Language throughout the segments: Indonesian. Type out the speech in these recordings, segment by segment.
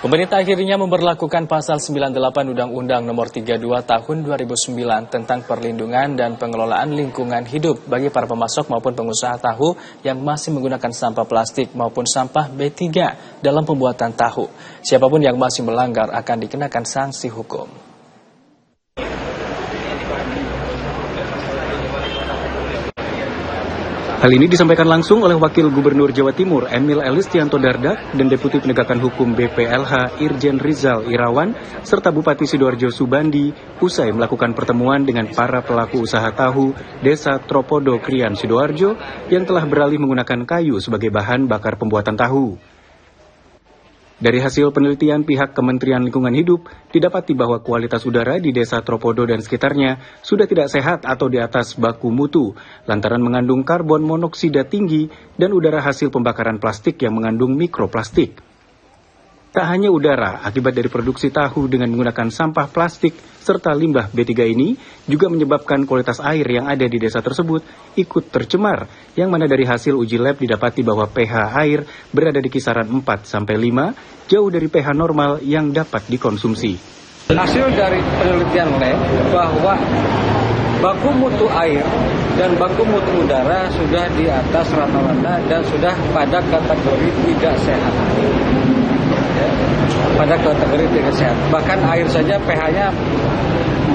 Pemerintah akhirnya memberlakukan pasal 98 Undang-Undang Nomor 32 Tahun 2009 tentang perlindungan dan pengelolaan lingkungan hidup bagi para pemasok maupun pengusaha tahu yang masih menggunakan sampah plastik maupun sampah B3 dalam pembuatan tahu. Siapapun yang masih melanggar akan dikenakan sanksi hukum. Hal ini disampaikan langsung oleh Wakil Gubernur Jawa Timur Emil Elistianto Dardak dan Deputi Penegakan Hukum BPLH Irjen Rizal Irawan serta Bupati Sidoarjo Subandi usai melakukan pertemuan dengan para pelaku usaha tahu Desa Tropodo Krian Sidoarjo yang telah beralih menggunakan kayu sebagai bahan bakar pembuatan tahu. Dari hasil penelitian pihak Kementerian Lingkungan Hidup, didapati bahwa kualitas udara di Desa Tropodo dan sekitarnya sudah tidak sehat atau di atas baku mutu, lantaran mengandung karbon monoksida tinggi dan udara hasil pembakaran plastik yang mengandung mikroplastik. Tak hanya udara, akibat dari produksi tahu dengan menggunakan sampah plastik serta limbah B3 ini juga menyebabkan kualitas air yang ada di desa tersebut ikut tercemar, yang mana dari hasil uji lab didapati bahwa pH air berada di kisaran 4-5, jauh dari pH normal yang dapat dikonsumsi. Hasil dari penelitian lab bahwa baku mutu air dan baku mutu udara sudah di atas rata-rata dan sudah pada kategori tidak sehat. Pada kategori tidak sehat. Bahkan air saja pH-nya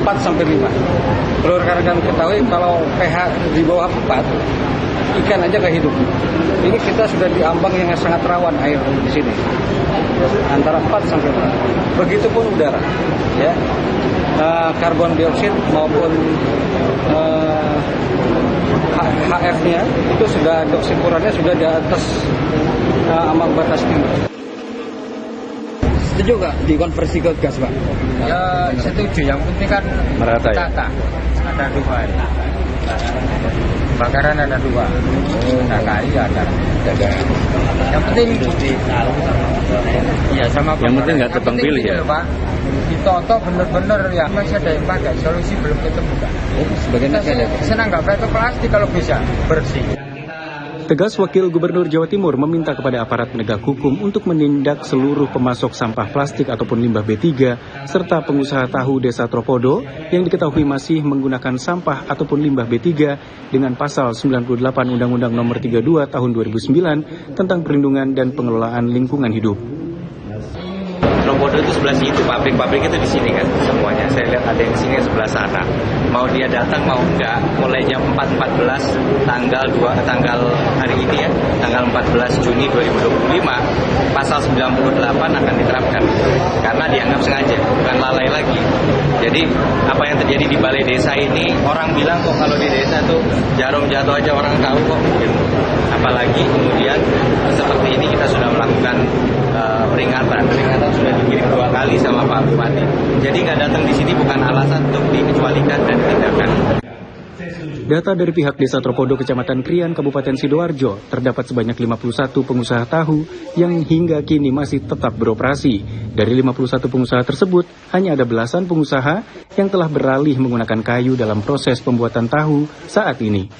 4-5. Perlu rekan-rekan ketahui kalau pH di bawah 4, ikan aja gak hidup. Ini kita sudah di ambang yang sangat rawan air di sini. Antara 4-5. Begitupun udara, ya. Karbon dioksida maupun HF-nya itu sudah doksikurannya sudah di atas ambang batas tinggi. Setuju nggak dikonversi ke gas, Pak? Ya setuju, yang penting kan merata ya? Ada dua. Bakaran ada dua. Nah, kayu ada. Yang penting ya sama. Yang penting nggak tebang pilih ya, Pak. Ditoto bener-bener ya, masih ada yang pakai, solusi belum ketemu kan. Sebagian masih ada. Senang nggak pakai plastik kalau bisa bersih. Tegas Wakil Gubernur Jawa Timur meminta kepada aparat penegak hukum untuk menindak seluruh pemasok sampah plastik ataupun limbah B3 serta pengusaha tahu Desa Tropodo yang diketahui masih menggunakan sampah ataupun limbah B3 dengan pasal 98 Undang-Undang Nomor 32 Tahun 2009 tentang perlindungan dan pengelolaan lingkungan hidup. Tropodo itu sebelah situ, pabrik-pabrik itu di sini kan semuanya. Saya lihat ada yang di sini sebelah sana. Mau dia datang mau enggak, mulai jam 4.14 tanggal hari ini ya, tanggal 14 Juni 2025, pasal 98 akan diterapkan. Karena dianggap sengaja, bukan lalai lagi. Jadi apa yang terjadi di balai desa ini, orang bilang kok kalau di desa tuh jarum jatuh aja orang tahu kok. Apalagi kemudian seperti ini kita sudah melakukan peringatan sudah dikirim 2 kali sama Pak Bupati. Jadi nggak datang di sini bukan alasan untuk dikecualikan dan ditindakan. Data dari pihak Desa Tropodo Kecamatan Krian Kabupaten Sidoarjo, terdapat sebanyak 51 pengusaha tahu yang hingga kini masih tetap beroperasi. Dari 51 pengusaha tersebut, hanya ada belasan pengusaha yang telah beralih menggunakan kayu dalam proses pembuatan tahu saat ini.